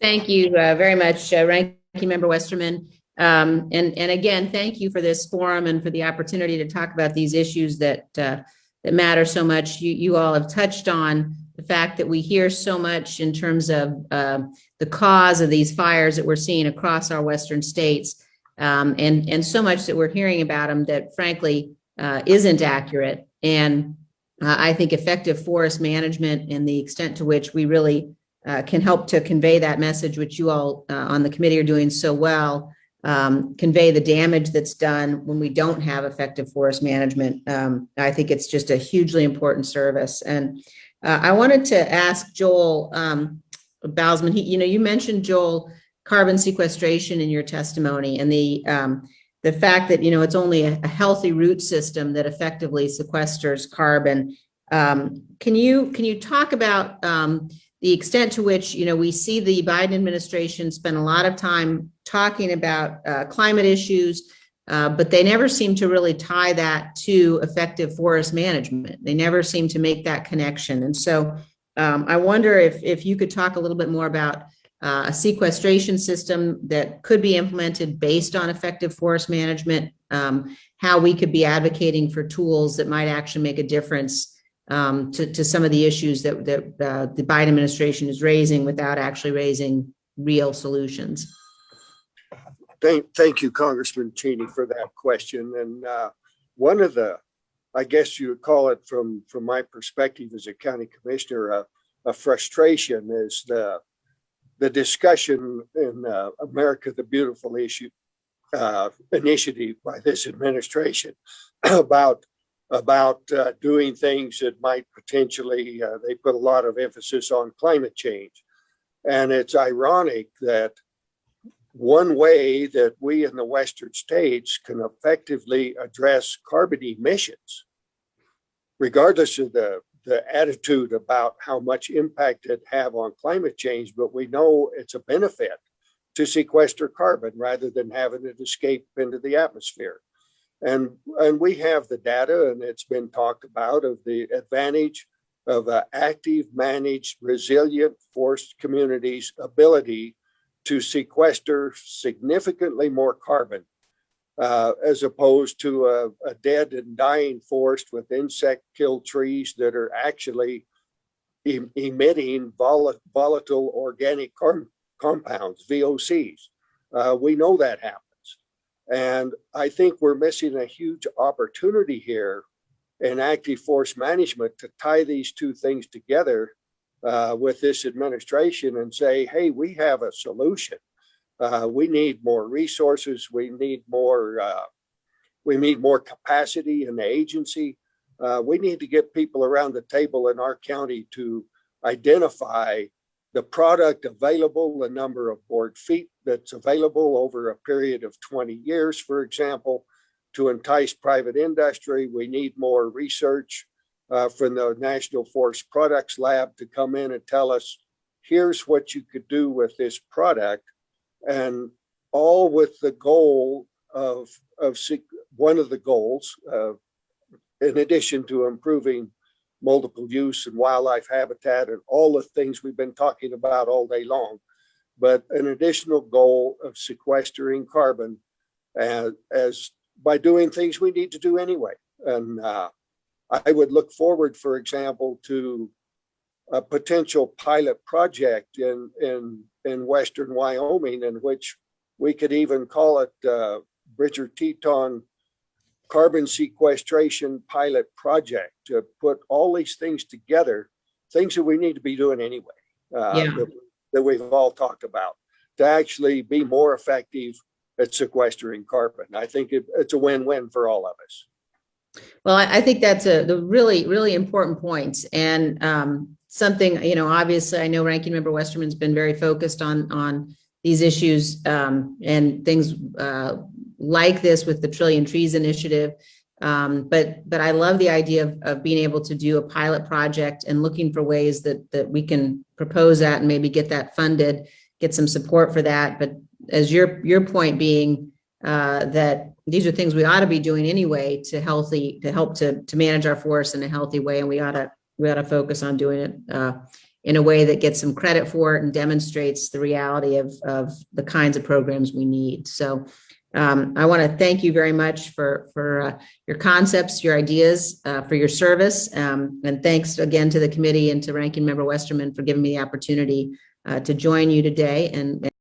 Thank you very much, Ranking Member Westerman. And again, thank you for this forum and for the opportunity to talk about these issues that matter so much. You all have touched on the fact that we hear so much in terms of the cause of these fires that we're seeing across our Western states, and so much that we're hearing about them that frankly isn't accurate. And I think effective forest management and the extent to which we really can help to convey that message, which you all on the committee are doing so well, convey the damage that's done when we don't have effective forest management. I think it's just a hugely important service. And I wanted to ask Joel Bousman, you mentioned, Joel, carbon sequestration in your testimony, and the fact that, it's only a healthy root system that effectively sequesters carbon. Can you talk about the extent to which, we see the Biden administration spend a lot of time talking about climate issues, but they never seem to really tie that to effective forest management. They never seem to make that connection. And so I wonder if you could talk a little bit more about a sequestration system that could be implemented based on effective forest management, how we could be advocating for tools that might actually make a difference to some of the issues that the Biden administration is raising without actually raising real solutions. Thank you, Congressman Cheney, for that question. And one of the, I guess you would call it from my perspective as a county commissioner, a frustration is the discussion in America the Beautiful initiative by this administration about doing things that might potentially, they put a lot of emphasis on climate change. And it's ironic that one way that we in the Western states can effectively address carbon emissions, regardless of the attitude about how much impact it have on climate change, but we know it's a benefit to sequester carbon rather than having it escape into the atmosphere. And we have the data, and it's been talked about, of the advantage of an active, managed, resilient forest community's ability to sequester significantly more carbon as opposed to a dead and dying forest with insect-killed trees that are actually emitting volatile organic compounds, VOCs. We know that happens. And I think we're missing a huge opportunity here in active forest management to tie these two things together with this administration and say, hey, we have a solution. We need more resources. We need more capacity in the agency. We need to get people around the table in our county to identify the product available, the number of board feet that's available over a period of 20 years, for example, to entice private industry. We need more research from the National Forest Products Lab to come in and tell us, here's what you could do with this product, and all with the goal of one of the goals, in addition to improving multiple use and wildlife habitat and all the things we've been talking about all day long, but an additional goal of sequestering carbon as by doing things we need to do anyway. And I would look forward, for example, to a potential pilot project in Western Wyoming, in which we could even call it Bridger Teton Carbon Sequestration Pilot Project, to put all these things together, things that we need to be doing anyway, that we've all talked about, to actually be more effective at sequestering carbon. I think it's a win-win for all of us. Well, I think that's the really, really important point. And something, obviously, I know Ranking Member Westerman's been very focused on these issues and things like this with the Trillion Trees Initiative. But I love the idea of being able to do a pilot project and looking for ways that we can propose that and maybe get that funded, get some support for that. But as your point being that these are things we ought to be doing anyway to help to manage our forests in a healthy way, and we ought to focus on doing it in a way that gets some credit for it and demonstrates the reality of the kinds of programs we need. So I want to thank you very much for your concepts, your ideas, for your service. And thanks again to the committee and to Ranking Member Westerman for giving me the opportunity to join you today and